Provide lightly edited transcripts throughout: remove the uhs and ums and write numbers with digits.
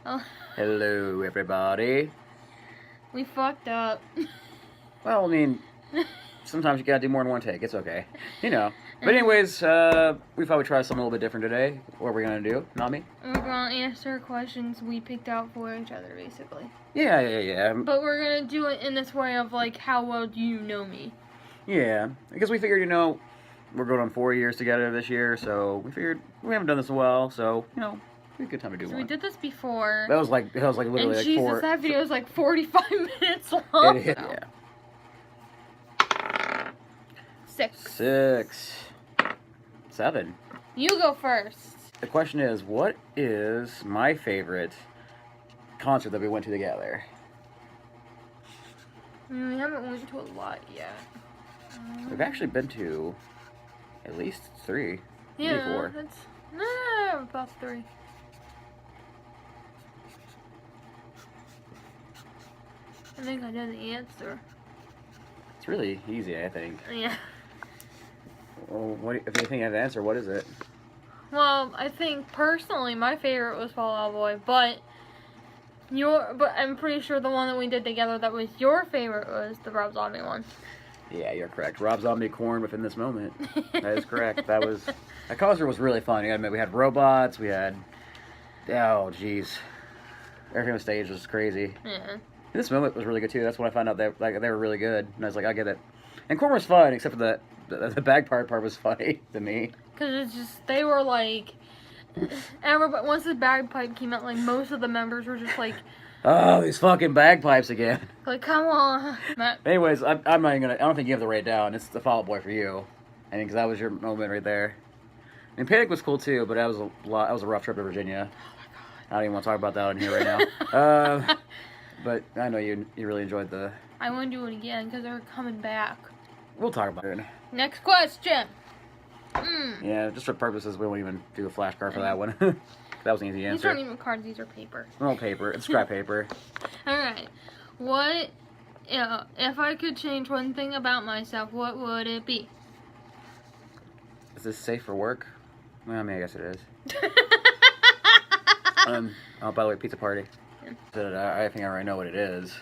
Oh, Hello, everybody. we fucked up. Well, I mean, sometimes you gotta do more than one take. It's okay. You know. But anyways, we thought we'd try something a little bit different today. What are we gonna do, Nomi? We're gonna answer questions we picked out for each other, basically. Yeah. But we're gonna do it in this way of, like, how well do you know me? Yeah, because we figured, we're going on 4 years together this year, so we figured we haven't done this in a while, so, it'd be a good time to do So one. we did this before. That was like literally and like Jesus, 4. that video was like 45 minutes long. Yeah. 6. 7. You go first. The question is, what is my favorite concert that we went to together? We haven't went to a lot yet. We've actually been to at least 3, maybe 4. That's about 3. I think I know the answer. It's really easy, I think. Yeah. Well, if you think you have the answer, what is it? Well, I think personally my favorite was Fall Out Boy, but I'm pretty sure the one that we did together that was your favorite was the Rob Zombie one. Yeah, you're correct. Rob Zombie corn within this moment. That is correct. That concert was really fun. We had robots. We had, oh jeez, everything on stage was crazy. Yeah. This moment was really good too. That's when I found out they were really good, and I was like, I get it. And corn was fun, except for the bagpipe part was funny to me. Cause it's just they were like, everybody, once the bagpipe came out, like most of the members were just like, oh, these fucking bagpipes again. like come on. Anyways, I'm not even gonna. I don't think you have the write down. It's the Fall Out Boy for you. I think because that was your moment right there. And Panic was cool too, but that was that was a rough trip to Virginia. Oh my god. I don't even want to talk about that on here right now. But I know you really enjoyed the. I want to do it again because they're coming back. We'll talk about it. Next question. Yeah, just for purposes, we won't even do a flashcard for that one. That was an easy answer. These aren't even cards; these are paper. No paper. It's scrap paper. All right. What? If I could change one thing about myself, what would it be? Is this safe for work? Well, I mean, I guess it is. Oh, by the way, pizza party. Yeah. I think I already know what it is.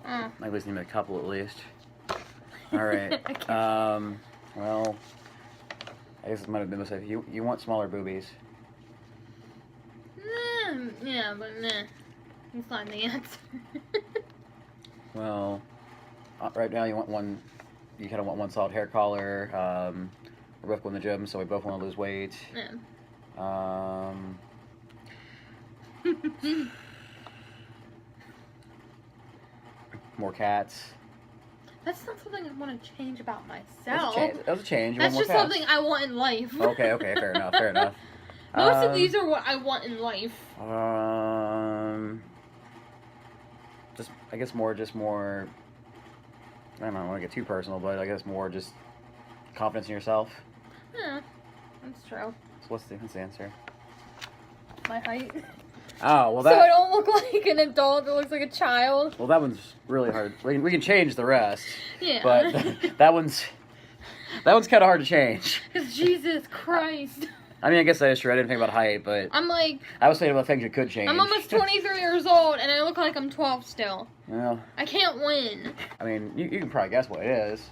I at least need a couple at least. All right. Well, I guess it might have been mistake. You want smaller boobies? Yeah, but nah. That's not the answer. Well, right now you want one. You kind of want one solid hair color. We're both going to the gym, so we both want to lose weight. Yeah. More cats. That's not something I want to change about myself. That was a change. That's just something I want in life. Okay, fair enough. Most of these are what I want in life. I guess more. I don't want to get too personal, but I guess more just confidence in yourself. Yeah, that's true. So what's the answer? My height. Oh, well So I don't look like an adult that looks like a child. Well, that one's really hard. We can change the rest. Yeah. But that one's kind of hard to change. Because Jesus Christ. I mean, I guess that is true. I didn't think about height, but I'm like... I was thinking about things you could change. I'm almost 23 years old, and I look like I'm 12 still. Well... I can't win. I mean, you can probably guess what it is.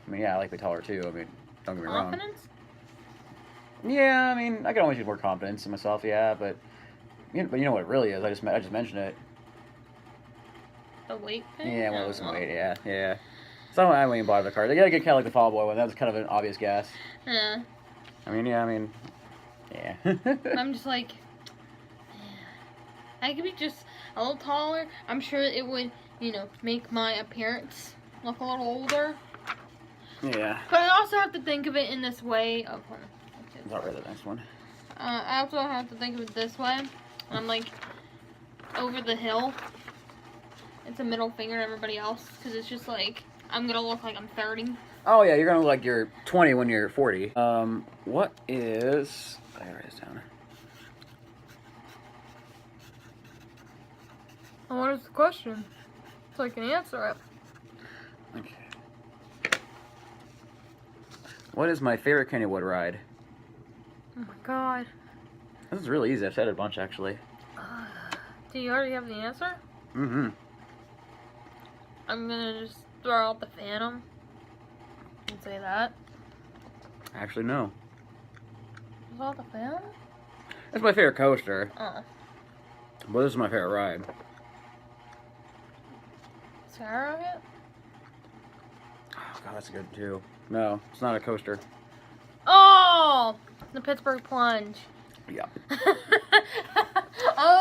I mean, yeah, I like to be taller, too. I mean, don't get me wrong. Confidence? Yeah, I mean, I could always use more confidence in myself, yeah, but you know what it really is. I just mentioned it. The weight thing? Yeah, well, lose some weight, yeah. So I wouldn't even bother the card. You gotta get kind of like the Fall Out Boy one. That was kind of an obvious guess. Yeah. I mean, yeah. I'm just like, I could be just a little taller. I'm sure it would, make my appearance look a little older. Yeah. But I also have to think of it in this way of... Is that right, the next one? I also have to think of it this way. I'm like over the hill. It's a middle finger to everybody else because it's just like I'm gonna look like I'm 30. Oh yeah, you're gonna look like you're 20 when you're 40. What is? I gotta write this down. Well, what is the question? So I can answer it. Okay. What is my favorite Kennywood ride? Oh my god. This is really easy. I've said it a bunch, actually. Do you already have the answer? Mm-hmm. I'm gonna just throw out the Phantom and say that. Actually, no. Is that the Phantom? That's my favorite coaster. Oh. But this is my favorite ride. Skyrocket? Oh, God, that's good, too. No, it's not a coaster. Oh! The Pittsburgh Plunge. Yeah. Oh,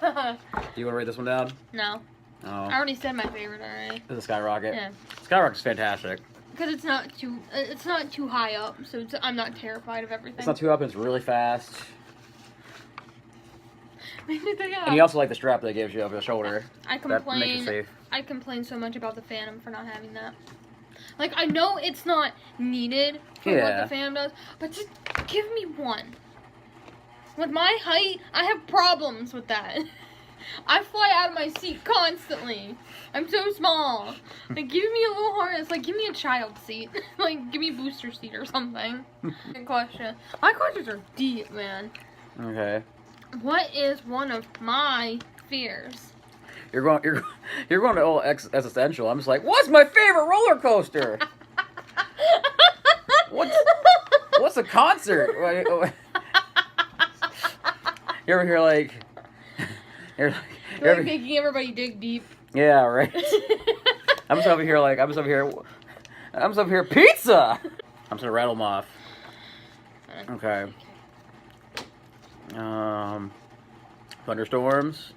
yeah! Do you want to write this one down? No. Oh. I already said my favorite already. This is Skyrocket? Yeah. Skyrocket's fantastic. Because it's not too high up, so I'm not terrified of everything. It's not too up, it's really fast. And And you also like the strap that it gives you over the shoulder. I That makes you complain. safe. I complain so much about the Phantom for not having that. Like, I know it's not needed for what the Phantom does, but just give me one. With my height, I have problems with that. I fly out of my seat constantly. I'm so small. Like, give me a little harness. Like, give me a child seat. Like, give me a booster seat or something. Good question. My questions are deep, man. Okay. What is one of my fears? You're going to all existential. I'm just like, what's my favorite roller coaster? What's a concert? You ever hear like? You're like making everybody dig deep. Yeah, right. I'm just over here pizza. I'm just gonna rattle them off. Okay. Thunderstorms.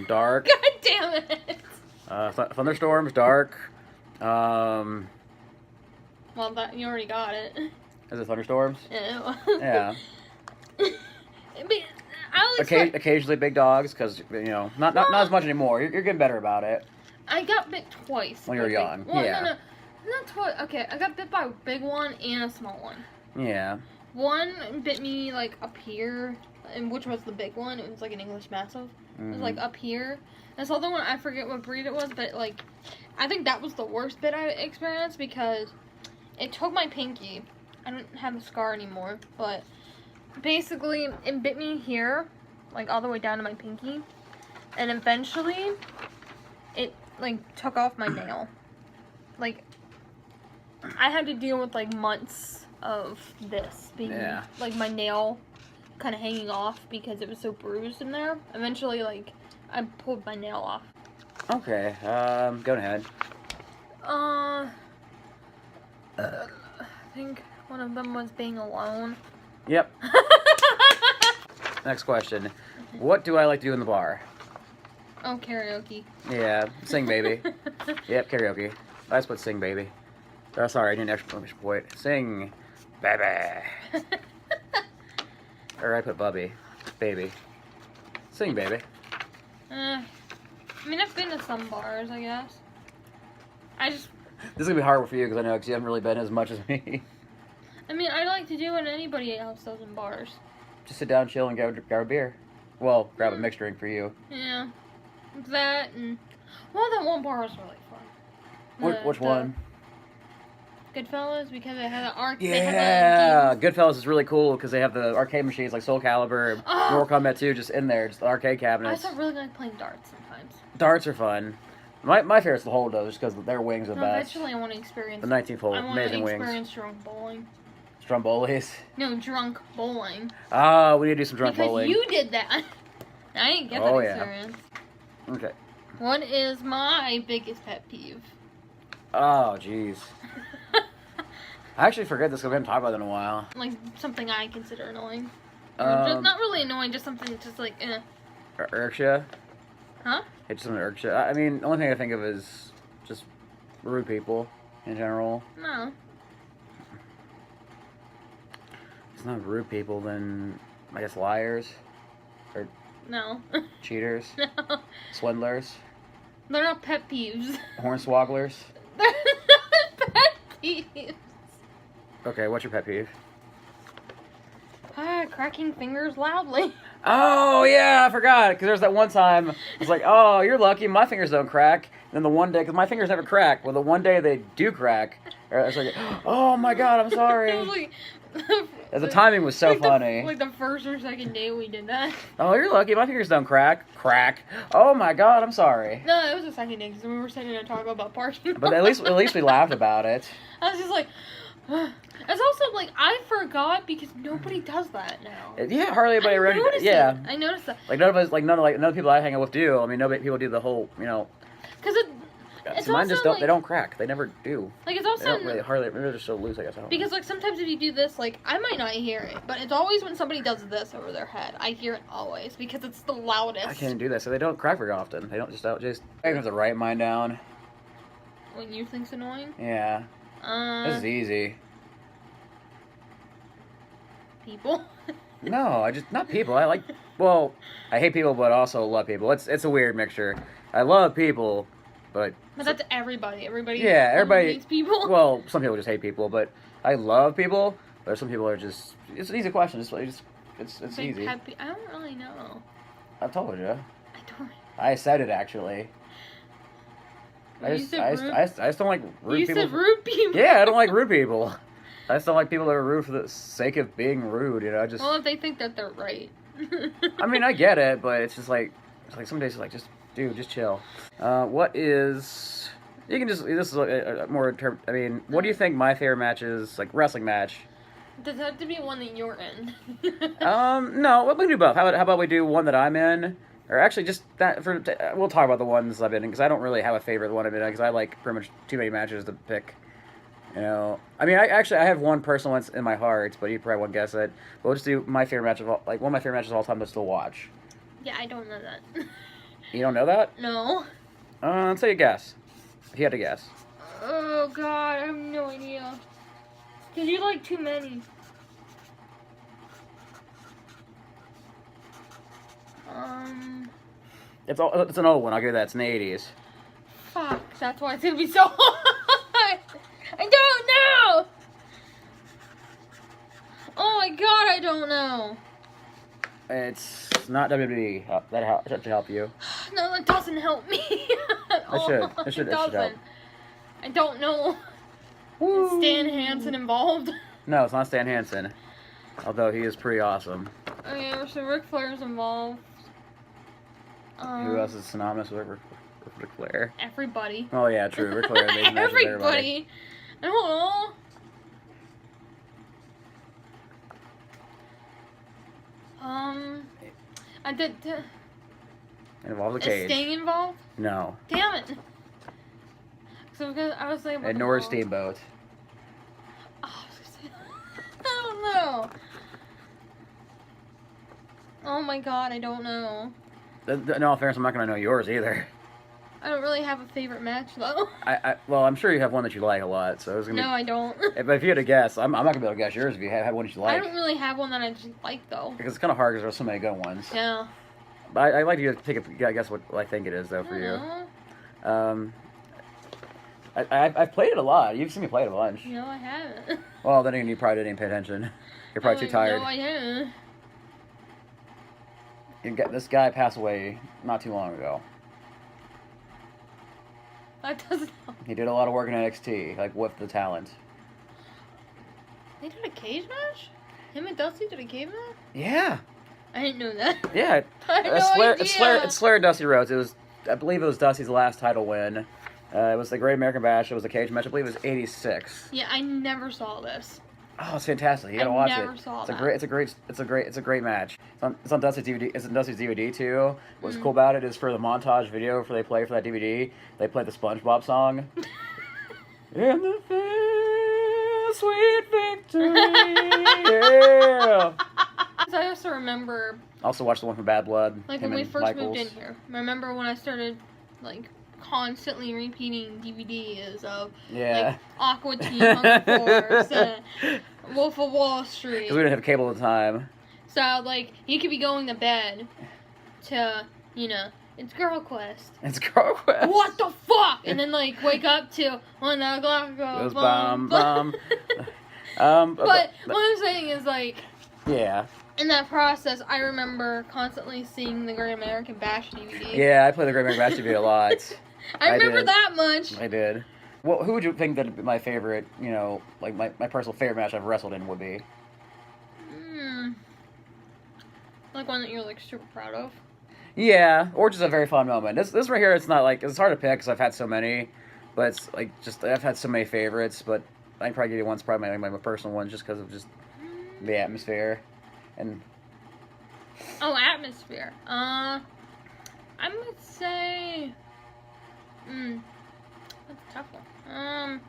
Dark. God damn it. Thunderstorms, dark. Well, that you already got it. Is it thunderstorms? Yeah. Yeah. But Occasionally big dogs, because not as much anymore. You're getting better about it. I got bit twice. When you were young. Well, yeah. No, not twice. Okay, I got bit by a big one and a small one. Yeah. One bit me like up here, and which was the big one. It was like an English Mastiff. It was like up here. This other one, I forget what breed it was, but like, I think that was the worst bit I experienced because it took my pinky. I don't have a scar anymore, but basically it bit me here, like all the way down to my pinky, and eventually it like took off my nail. Like, I had to deal with like months of this being like my nail kind of hanging off because it was so bruised in there. Eventually, like, I pulled my nail off. Okay, go ahead. I think one of them was being alone. Yep. Next question. What do I like to do in the bar? Oh, karaoke. Yeah, sing baby. Yep, karaoke. I just put sing baby. Oh, sorry, I didn't exclamation point. Sing baby. Or I put bubby. Baby. Sing baby. I mean, I've been to some bars, I guess. This is gonna be hard for you because I know you haven't really been as much as me. I mean, I like to do what anybody else does in bars. Just sit down, chill, and grab a beer. Well, grab a mixed drink for you. Yeah. That and... Well, that one bar was really fun. Which one? Goodfellas, because they had the arcade. Yeah, Goodfellas is really cool because they have the arcade machines like Soul Calibur and Mortal Kombat 2 just in there, just the arcade cabinets. I also really like playing darts sometimes. Darts are fun. My favorite's the hold though, just because their wings are the best. Eventually, I want to experience the 19th hole, amazing wings. I want to experience drunk bowling. Stromboli's? No, drunk bowling. Oh, we need to do some drunk bowling. Because you did that. I didn't get that experience. Yeah. Okay. What is my biggest pet peeve? Oh, jeez. I actually forget this because we haven't talked about it in a while. Like, something I consider annoying. Just not really annoying, just something that's just like, eh. Irks ya? Huh? It's something that irks ya. I mean, the only thing I think of is just rude people in general. No. It's not rude people, then I guess liars. Or no. Cheaters. No. Swindlers. They're not pet peeves. Hornswogglers. They're not pet peeves. Okay, what's your pet peeve? Cracking fingers loudly. Oh, yeah, I forgot. Because there's that one time, it's like, oh, you're lucky, my fingers don't crack. Then the one day, because my fingers never crack. Well, the one day they do crack, it's like, oh my god, I'm sorry. Like, The timing was so funny. Like the first or second day we did that. Oh, you're lucky. My fingers don't crack. Crack. Oh my God, I'm sorry. No, it was the second day because we were sitting there talking about parking. But at least we laughed about it. I was just like, it's also like I forgot because nobody does that now. Yeah, hardly anybody around. Yeah, I noticed that. Like none of us, none of the people I hang out with do. I mean, nobody people do the whole, Because it's mine also just don't. like, they don't crack. They never do. Like it's also they don't really hardly. Maybe they're just so loose. I guess. I don't because know. like sometimes if you do this, like I might not hear it, but it's always when somebody does this over their head. I hear it always because it's the loudest. I can't do that, so they don't crack very often. They don't just I have to write mine down. What you think's annoying? Yeah. This is easy. People. No, not people. I hate people, but also love people. It's a weird mixture. I love people, but that's everybody. Everybody. Yeah, everybody hates people. Well, some people just hate people, but I love people. But some people are just. It's an easy question. It's easy. I don't really know. I told you. I don't. I said it actually. I just don't like rude people. You said rude people. Yeah, I don't like rude people. I just don't like people that are rude for the sake of being rude. Well, if they think that they're right. I mean, I get it, but it's like some days it's like just chill. What is? You can just this is a more term. I mean, what do you think my favorite match is? Like wrestling match. Does it have to be one that you're in? No, we can do both. How about we do one that I'm in? Or actually, just that we'll talk about the ones I've been in because I don't really have a favorite one I've been in because I like pretty much too many matches to pick. I mean, I have one personal one in my heart, but you probably won't guess it. But we'll just do my favorite match one of my favorite matches of all time to still watch. Yeah, I don't know that. You don't know that? No. Let's say a guess. If you had to guess. Oh God, I have no idea. Cause you like too many. It's an old one. I'll give you that. It's in the 80s. Fuck, that's why it's gonna be so hard. I don't know. Oh my God, I don't know. It's not WWE. That should help you. No, that doesn't help me. It should help. I don't know. Woo. Is Stan Hansen involved? No, it's not Stan Hansen. Although he is pretty awesome. Okay, so Ric Flair's involved. Who else is synonymous with Ric Flair? Everybody. Oh yeah, true. Ric Flair. Everybody. I don't know. I did. It involves a cage. Is Sting involved? No. Damn it. So I was like. And nor Steamboat. Oh, I don't know. Oh my God, I don't know. In all fairness, I'm not gonna know yours either. I don't really have a favorite match though. Well, I'm sure you have one that you like a lot, so it's gonna No, I don't. But if you had to guess, I'm not gonna be able to guess yours if you have one that you like. I don't really have one that I just like though. Because it's kind of hard because there's so many good ones. Yeah. But I like to take a guess what I think it is though for you. I've played it a lot. You've seen me play it a bunch. No, I haven't. Well, then again, you probably didn't pay attention. You're probably too tired. No, I haven't. This guy passed away not too long ago. That doesn't help. He did a lot of work in NXT, like with the talent. They did a cage match? Him and Dusty did a cage match? Yeah. I didn't know that. Yeah. I had no idea. It's Flair and Dusty Rhodes. I believe it was Dusty's last title win. It was the Great American Bash. It was a cage match. I believe it was 86. Yeah, I never saw this. Oh, it's fantastic. You gotta watch it. I never saw that. It's a great match. It's on Dusty's DVD. It's on Dusty's DVD too. What's cool about it is for the montage video they play for that DVD, they play the SpongeBob song. In the field, sweet victory. Yeah. I also remember. Also watch the one from Bad Blood. Like when we first moved in here. Remember when I started like constantly repeating DVDs of like Aqua Teen Hunger Force and Wolf of Wall Street. Because we didn't have cable at the time. So like you could be going to bed to it's Girl Quest. It's Girl Quest. What the fuck? And then like wake up to when the clock goes bum bum. But what I'm saying is like in that process, I remember constantly seeing the Great American Bash DVD. Yeah, I play the Great American Bash DVD a lot. I remember that much. I did. Well, who would you think that my favorite, like my personal favorite match I've wrestled in would be? Like one that you're like super proud of. Yeah, or just a very fun moment. This right here, it's not like it's hard to pick because I've had so many, but it's like just I've had so many favorites. But I can probably give you one's probably my personal one just because of just the atmosphere and. Oh, atmosphere. I would say. That's a tough one.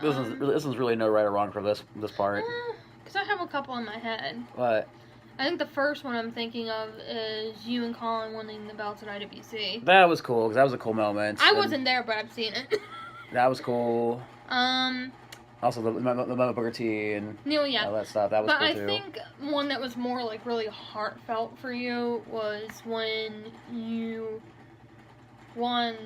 This one's really no right or wrong for this part. Because I have a couple in my head. What? I think the first one I'm thinking of is you and Colin winning the belts at IWC. That was cool, because that was a cool moment. I wasn't there, but I've seen it. That was cool. Also, the Booker T and all that stuff. That was cool, too. But I think one that was more, like, really heartfelt for you was when you won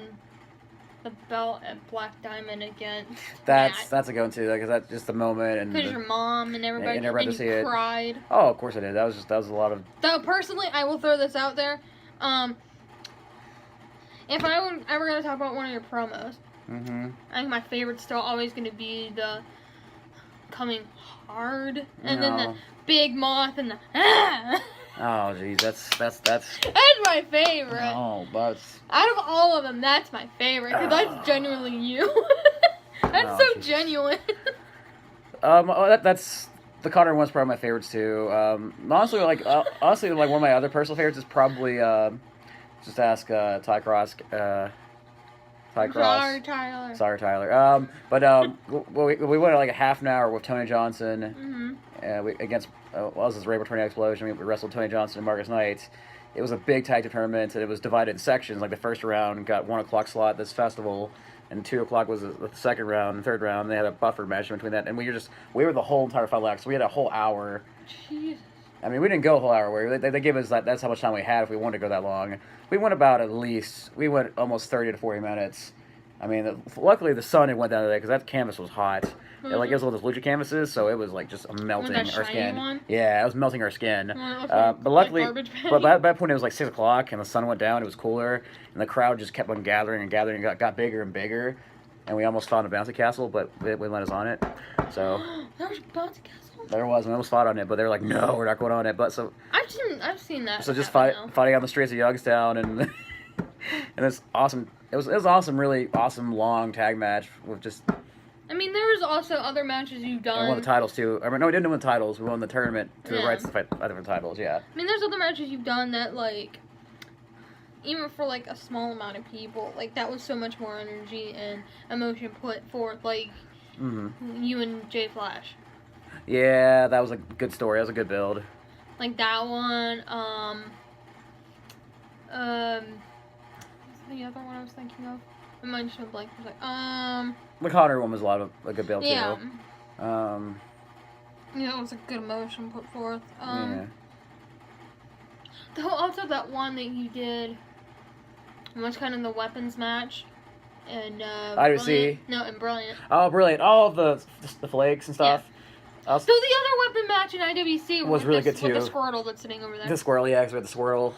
the belt at Black Diamond against Matt. That's a go too, because that's just the moment and because your mom and everybody and you see cried. It. Oh, of course I did. That was a lot of. Though personally, I will throw this out there. If I were ever gonna talk about one of your promos, I think my favorite's still always gonna be the coming hard and then the big moth and the. Oh, geez, that's my favorite. Oh, but out of all of them, that's my favorite because that's genuinely you. That's so genuine. That's the Connor one's probably my favorites too. Honestly, like one of my other personal favorites is probably just ask Ty Cross. Ty Cross. Sorry, Tyler. We went like a half an hour with Tony Johnson against. This is Rainbow Tornado Explosion. We wrestled Tony Johnson and Marcus Knight. It was a big tag team tournament, and it was divided in sections. Like the first round got 1 o'clock slot this festival, and 2 o'clock was the second round, and third round they had a buffer match in between that. And we were the whole entire 5 laps. So we had a whole hour. Jeez. I mean, we didn't go a whole hour. They gave us that's how much time we had if we wanted to go that long. We went almost 30 to 40 minutes. I mean, luckily the sun had went down today because that canvas was hot. It was one of those lucha canvases, so it was like just melting our skin. One? Yeah, it was melting our skin. But luckily, but by that point it was like 6 o'clock and the sun went down. It was cooler, and the crowd just kept on gathering and gathering. And got bigger and bigger, and we almost found a bouncy castle, but they wouldn't let us on it. So there was a bouncy castle. There was. We almost fought on it, but they were like, "No, we're not going on it." But so I've seen that. So just fighting on the streets of Youngstown, and and it's awesome. It was awesome, really awesome long tag match with just. I mean, there was also other matches you've done. We won the titles too. I mean, no, we didn't win the titles. We won the tournament to the rights to fight other titles. Yeah. I mean, there's other matches you've done that like, even for like a small amount of people, like that was so much more energy and emotion put forth. Like you and Jay Flash. Yeah, that was a good story. That was a good build. Like that one. What's the other one I was thinking of? I might just went blank for a sec. The Connor one was a good build too. Yeah, it was a good emotion put forth. Also that one that you did was kind of the weapons match. And IWC. No, and Brilliant. Oh, Brilliant! All of the flakes and stuff. Yeah. So the other weapon match in IWC was really good too. With the Squirtle that's sitting over there. The Squirrel, yeah, with the Squirrel.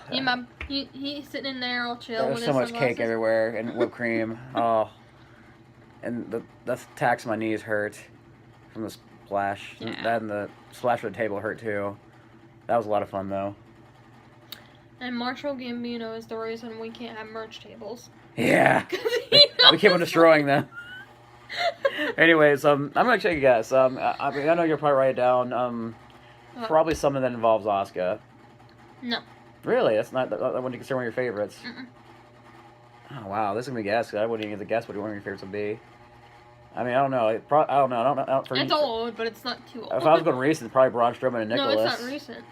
He's sitting in there all chill. There's so much cake everywhere and whipped cream. Oh, and the tax my knees hurt from the splash. Yeah. That and the splash of the table hurt too. That was a lot of fun though. And Marshall Gambino is the reason we can't have merch tables. Yeah, we keep on destroying them. Anyways, I'm gonna check you guys. I know you'll probably write it down. Probably something that involves Asuka. No. Really? That's not that wouldn't you consider one of your favorites? Mm-mm. Oh wow, this is gonna be a guess. I wouldn't even get to guess what one of your favorites would be. I mean, I don't know. I don't know. It's old, but it's not too old. If I was going recent, probably Braun Strowman and Nicholas. No, it's not recent.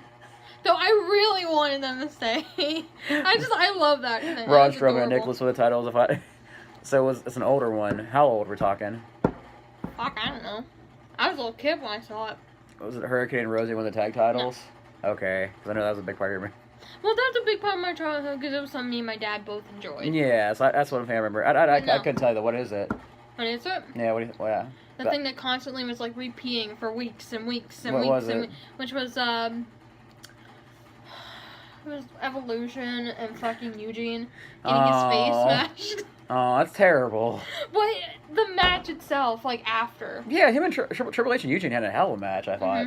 Though I really wanted them to stay. I love that thing. Braun Strowman and Nicholas with the titles. So it's an older one. How old we're talking? Fuck, I don't know. I was a little kid when I saw it. Was it Hurricane and Rosie won the tag titles? No. Okay, because I know that was a big part of me. Well, that was a big part of my childhood because it was something me and my dad both enjoyed. Yeah, so that's what I remember. I couldn't tell you what is it. What is it? Yeah, yeah. The thing that constantly was like repeating for weeks and weeks and what weeks was and it? Which was it was Evolution and fucking Eugene getting his face smashed. Oh, that's terrible. But the match itself, like, after. Yeah, him and Triple H and Eugene had a hell of a match, I thought.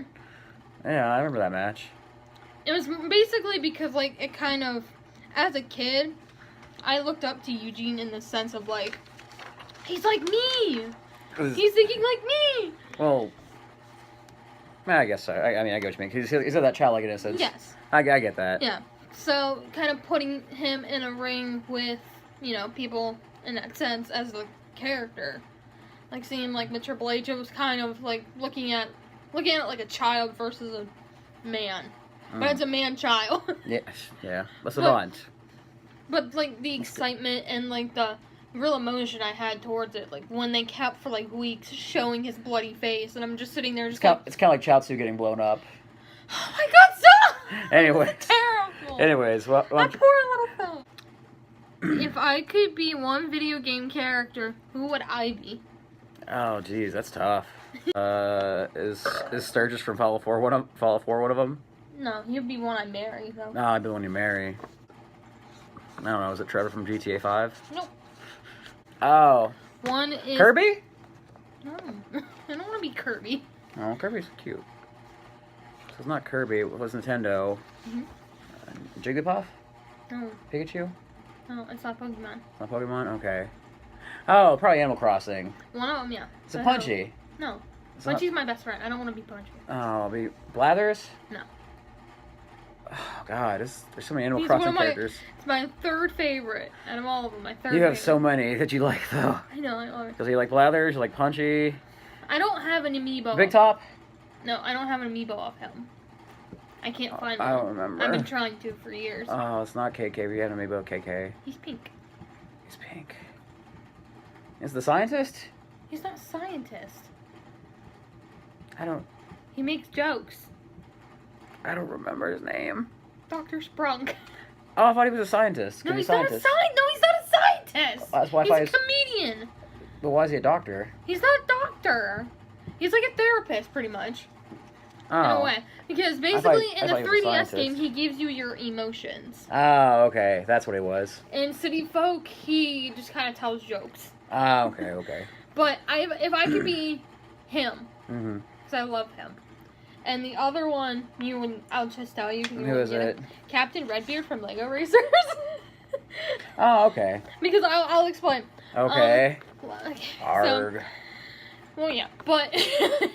Yeah, I remember that match. It was basically because, like, it kind of, as a kid, I looked up to Eugene in the sense of, like, he's like me! He's thinking like me! Well, I guess so. I mean, I get what you mean. He's got that childlike innocence. Yes. I get that. Yeah. So, kind of putting him in a ring with, you know, people in that sense as a character. Like, seeing, like, with Triple H, it was kind of, like, looking at it like a child versus a man. But it's a man-child. Yeah. That's the bond. But, like, the excitement and, like, the real emotion I had towards it, like, when they kept for, like, weeks showing his bloody face, and I'm just sitting there just it's kind of like Chaozu getting blown up. Oh my god, stop! Anyways. Terrible! Anyways, well... That poor little thing. If I could be one video game character, who would I be? Oh, geez, that's tough. Is Sturgis from Fallout 4 one of them? No, he'd be one I marry, though. No, I'd be one you marry. I don't know, is it Trevor from GTA 5? Nope. Oh. One is... Kirby? No. I don't want to be Kirby. Oh, Kirby's cute. So it's not Kirby, it was Nintendo. Jigglypuff? No. Pikachu? No, it's not Pokemon. It's not Pokemon? Okay. Oh, probably Animal Crossing. One of them, yeah. It's a Punchy. No. It's Punchy's my best friend. I don't want to be Punchy. Oh, I'll be Blathers? No. Oh, God, there's so many Animal Crossing characters. It's my third favorite out of all of them. My third You have favorite. so many that you like, though. I know, I love it. Because you like Blathers, you like Punchy. I don't have an amiibo. Big Top? No, I don't have an amiibo off him. I can't find one. I don't remember. I've been trying to for years. Oh, it's not KK. We had an amiibo KK. He's pink. He's pink. Is the scientist? He's not a scientist. I don't He makes jokes. remember his name. Dr. Sprunk. Oh, I thought he was a scientist. No, He's he's not a scientist. That's why he's I a comedian. But why is he a doctor? He's not a doctor. He's like a therapist, pretty much. Oh. In a way. Because basically in the I thought he was a 3DS scientist. game, he gives you your emotions. Oh, okay. That's what he was. In City Folk, he just kind of tells jokes. Oh, okay. But if I could be him, Mm-hmm. because I love him. And the other one, I'll just tell you. Who is it? Captain Redbeard from Lego Racers. Oh, okay. Because I'll explain. Okay. So, well, yeah. But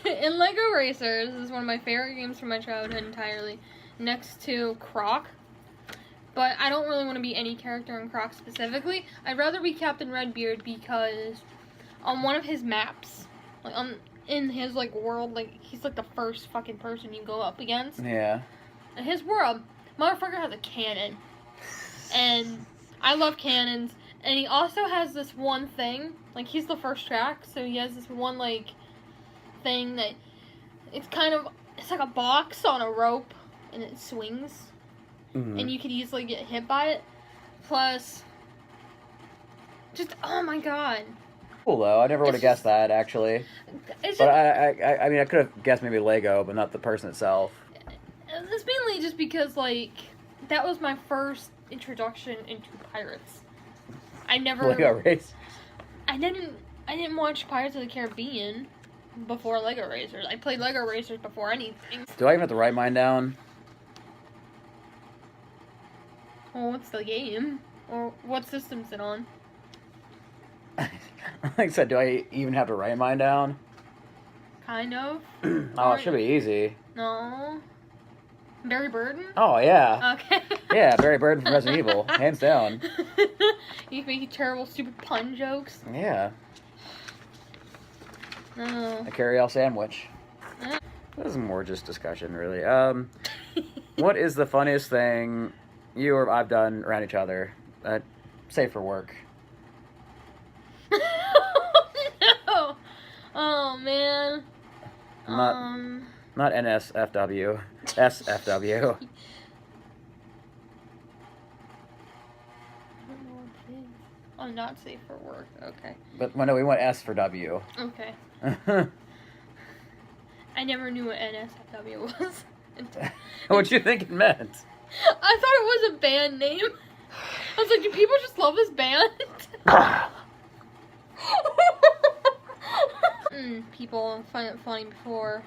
in Lego Racers, this is one of my favorite games from my childhood entirely. Next to Croc. But I don't really want to be any character in Croc specifically. I'd rather be Captain Redbeard because on one of his maps, like in his like world, like he's like the first fucking person you go up against. Yeah. In his world, motherfucker has a cannon. And I love cannons. And he also has this one thing, like he's the first track, so he has this one like thing that it's like a box on a rope and it swings. Mm-hmm. And you could easily get hit by it. Plus, just, oh my god. Cool, though. I never would have guessed that, actually. It's But just, I mean, I could have guessed maybe Lego, but not the person itself. it's mainly just because, like, that was my first introduction into pirates. I never... Lego Race. I didn't watch Pirates of the Caribbean before Lego Racers. I played Lego Racers before anything. Do I even have to write mine down? Well, what's the game? Or what system's it on? Like I said, do I even have to write mine down? Kind of. Oh, it should be easy. No. Barry Burton? Oh, yeah. Okay. Yeah, Barry Burton from Resident Evil. Hands down. You make terrible, stupid pun jokes. Yeah. No. A carry-all sandwich. This is more just discussion, really. What is the funniest thing you or I've done around each other? Say for work. No. Oh, man. Not NSFW. SFW. Oh, not safe for work. Okay. But no, we went S for W. Okay. I never knew what NSFW was. What'd you think it meant? I thought it was a band name. I was like, do people just love this band? People find it funny before.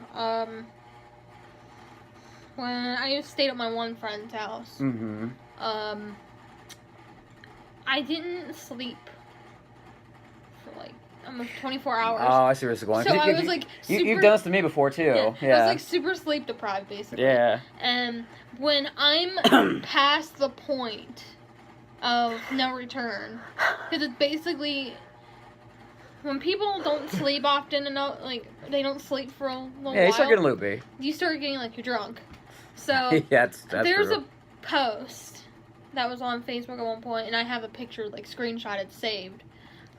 When I stayed at my one friend's house, I didn't sleep for like almost 24 hours. Oh, I see where this is going. So I was like, you've done this to me before too. Yeah. I was like super sleep deprived basically. Yeah. And when I'm past the point of no return, because it's basically when people don't sleep often enough, like they don't sleep for a little while. Yeah, you start getting loopy. You start getting like you're drunk. So yeah, that's there's true. a post that was on Facebook at one point, and I have a picture like screenshotted saved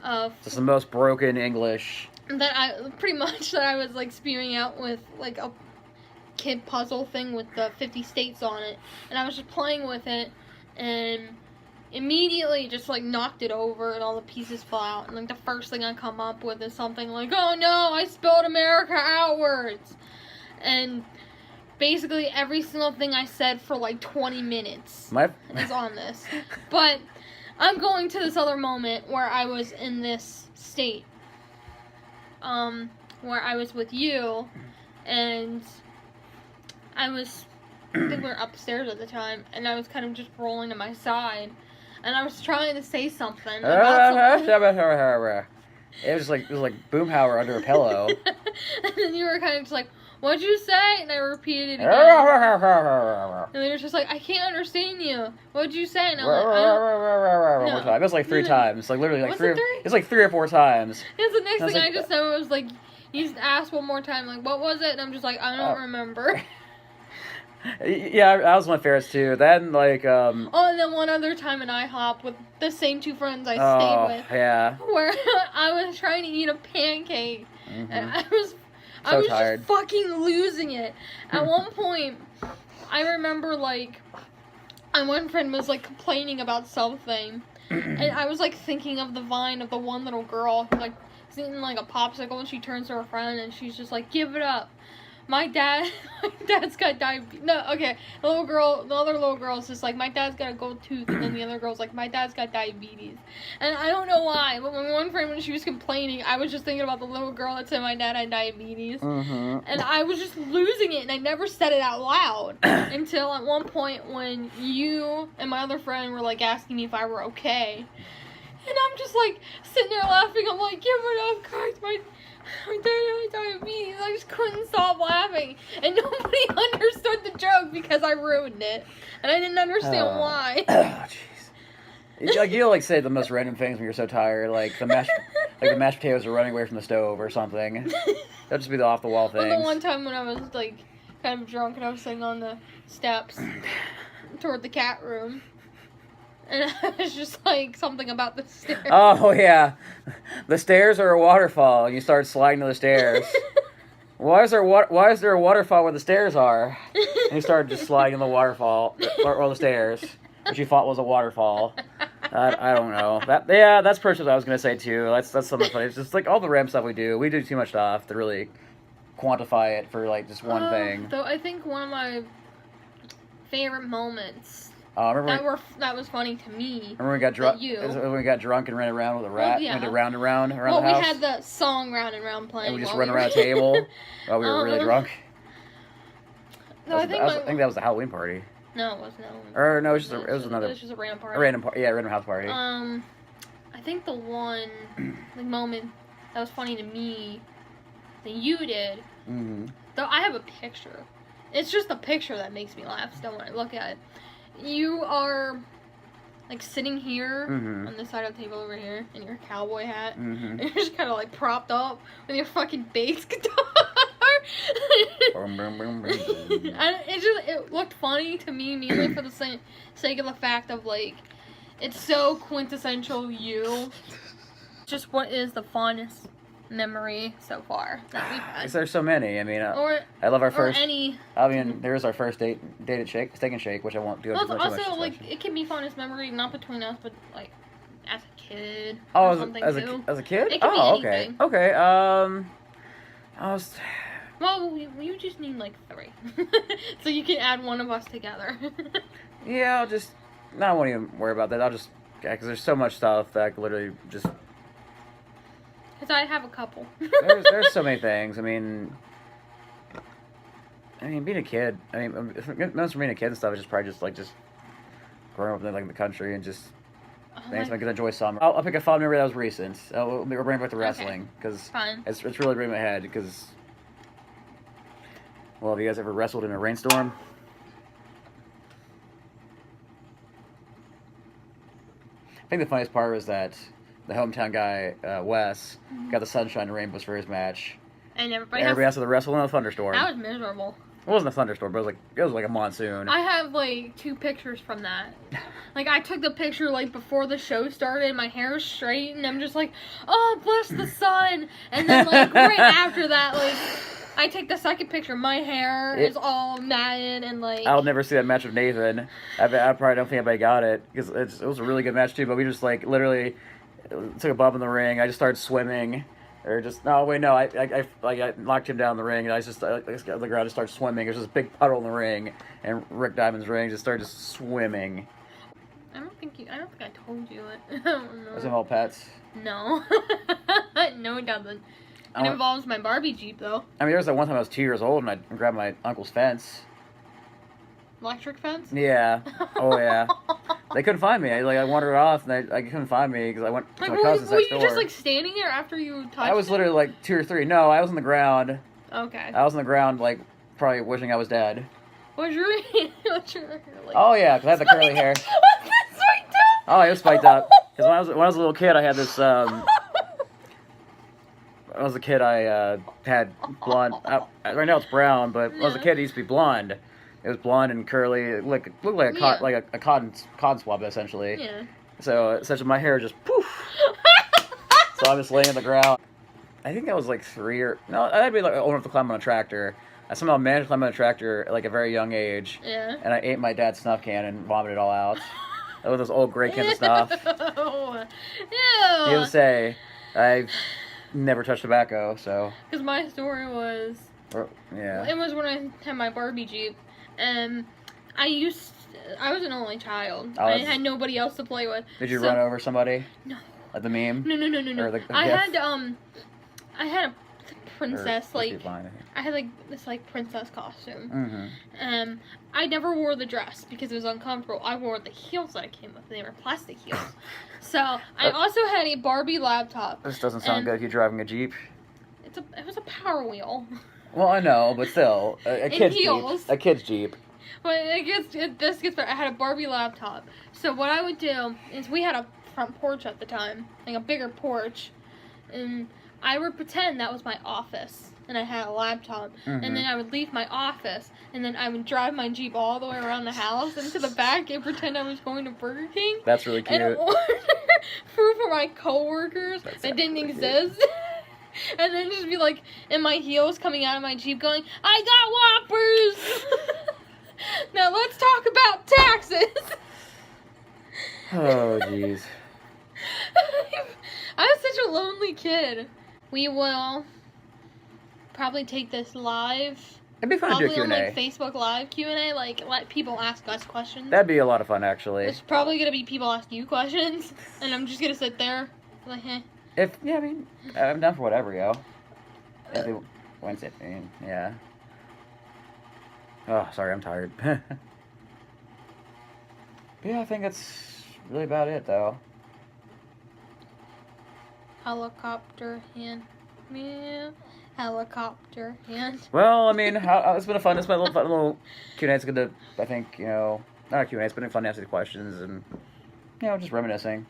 of just the most broken English that I was like spewing out with like a kid puzzle thing with the 50 states on it, and I was just playing with it, and immediately just like knocked it over and all the pieces fell out, and like the first thing I come up with is something like, oh no, I spelled America outwards, and basically every single thing I said for like 20 minutes is on this. But I'm going to this other moment where I was in this state, where I was with you, and I think we were upstairs at the time, and I was kind of just rolling to my side, and I was trying to say something about something. It was like Boomhauer under a pillow. And then you were kind of just like, what'd you say? And I repeated it again. And they were just like, I can't understand you. What'd you say? And I'm like, one more time. It was like 3 times. Like literally like was three. It 3? It's like 3 or 4 times. It's the next thing like, I just know was like, you just asked one more time, like, what was it? And I'm just like, I don't remember. Yeah, that was my favorites too. Then like Oh, and then one other time in IHOP with the same 2 friends I stayed with. Yeah. Where I was trying to eat a pancake, and I was tired. just fucking losing it. At one point, I remember like, my one friend was like complaining about something, and I was like thinking of the vine of the one little girl who like is eating like a popsicle, and she turns to her friend and she's just like, give it up. My dad's got diabetes. No, okay. The other little girl's just like, my dad's got a gold tooth, and then the other girl's like, my dad's got diabetes. And I don't know why, but my one friend, when she was complaining, I was just thinking about the little girl that said my dad had diabetes. And I was just losing it, and I never said it out loud until at one point when you and my other friend were like asking me if I were okay. And I'm just like sitting there laughing. I'm like, give it up, guys. My dad had diabetes. I just couldn't stop laughing. And nobody understood the joke because I ruined it. And I didn't understand why. Oh, jeez. Like, you'll like say the most random things when you're so tired. Like the mashed potatoes are running away from the stove or something. That'll just be the off the wall things. Well, the one time when I was like kind of drunk and I was sitting on the steps toward the cat room. And I was just like, something about the stairs. Oh, yeah. The stairs are a waterfall, and you start sliding to the stairs. Why is there a waterfall where the stairs are? And you started just sliding the waterfall, or the stairs, which you thought was a waterfall. I don't know. That's pretty much what I was going to say, too. That's something funny. It's just like all the RAM stuff we do too much stuff to really quantify it for, like, just one thing. Though I think one of my favorite moments... that was funny to me. Remember we got drunk? When we got drunk and ran around with a rat? Yeah. We did round and round around the house? Well, we had the song Round and Round playing. And we just run around a table while we were really drunk? No, I think that was the Halloween party. No, it wasn't. Or no, it was another. It was just a random party. A random party, yeah, a random house party. I think the one moment that was funny to me that you did. Though I have a picture. It's just the picture that makes me laugh still when I look at it. You are, like, sitting here on this side of the table over here in your cowboy hat. And you're just kind of, like, propped up with your fucking bass guitar. It looked funny to me, mainly for the sake of the fact of, like, it's so quintessential you. Just what is the funnest memory so far that we've had? There's so many. I mean, I love our first. There's our first date at Steak and Shake, which I won't do. Well, also, like, it can be funnest memory not between us, but like as a kid. Oh, or something as too. a kid? It can be anything. Okay. Well, you just need like 3, so you can add one of us together. Yeah, I won't even worry about that. I'll just because there's so much stuff that I could literally just. Because I have a couple. there's so many things. I mean, being a kid. Most for being a kid and stuff is just probably just growing up in like the country and just. Thanks, I can enjoy summer. I'll pick a fun memory that was recent. We'll bring it back to wrestling because it's really bringing my head. Because, well, have you guys ever wrestled in a rainstorm? I think the funniest part was that the hometown guy, Wes, got the sunshine and rainbows for his match. And everybody else to wrestle in a thunderstorm. That was miserable. It wasn't a thunderstorm, but it was like a monsoon. I have like 2 pictures from that. Like I took the picture like before the show started, my hair is straight, and I'm just like, oh bless the sun. And then like right after that, like I take the second picture, my hair is all matted and like. I'll never see that match with Nathan. I probably don't think anybody got it because it was a really good match too. But we just like literally took a bump in the ring. I just started swimming. Or just I knocked him down in the ring, and I just got on the ground and started swimming. There's this big puddle in the ring, and Rick Diamond's ring just started swimming. I don't think I told you it. I don't know. Does it involve pets? No, no, it doesn't. It involves my Barbie Jeep though. There was that one time I was 2 years old, and I grabbed my uncle's fence. Electric fence? Yeah. Oh yeah. They couldn't find me. I wandered off, and I couldn't find me because I went to my cousin's next door. Were you just like standing there after you touched I was literally like 2 or 3. No, I was on the ground. Okay. I was on the ground, like probably wishing I was dead. What's your hair like? Oh yeah, because I had the curly hair. Was that spiked up? Oh, it was spiked up. Because when I was a little kid, I had this. When I was a kid, I had blonde. Right now it's brown, but when I was a kid, it used to be blonde. It was blonde and curly. It looked like a cotton swab essentially. Yeah. So essentially, my hair just poof. So I'm just laying on the ground. I think I was like 3 or no. I'd be like old enough to climb on a tractor. I somehow managed to climb on a tractor at like a very young age. Yeah. And I ate my dad's snuff can and vomited it all out. That was those old gray cans of snuff. Ew. Needless to say, I've never touched tobacco, so. Because my story was. Yeah. It was when I had my Barbie Jeep. I was an only child. I had nobody else to play with. Did you run over somebody? No. Like the meme? No. Or the I had a princess, I had like this like princess costume. Mm-hmm. I never wore the dress because it was uncomfortable. I wore the heels that I came with. They were plastic heels. So I also had a Barbie laptop. This doesn't sound good if you're driving a Jeep. It was a Power Wheel. Well, I know, but still, a kid's Jeep. A kid's Jeep. But this gets better. I had a Barbie laptop. So what I would do is we had a front porch at the time, like a bigger porch, and I would pretend that was my office, and I had a laptop, and then I would leave my office, and then I would drive my Jeep all the way around the house into the back and pretend I was going to Burger King. That's really cute. And order food for my coworkers that didn't exist. And then just be like, in my heels coming out of my Jeep going, I got Whoppers! Now let's talk about taxes! Oh, jeez. I was such a lonely kid. We will probably take this live. It'd be fun to do Q&A. On like Facebook Live Q&A, like let people ask us questions. That'd be a lot of fun, actually. It's probably gonna be people ask you questions, and I'm just gonna sit there like, eh. I'm down for whatever, yo. Wednesday, yeah. Oh, sorry, I'm tired. Yeah, I think that's really about it, though. Helicopter hand. Yeah. Helicopter hand. Well, it's been a little Q&A. It's good to, I think, not a Q&A, it's been fun to answer the questions and, just reminiscing.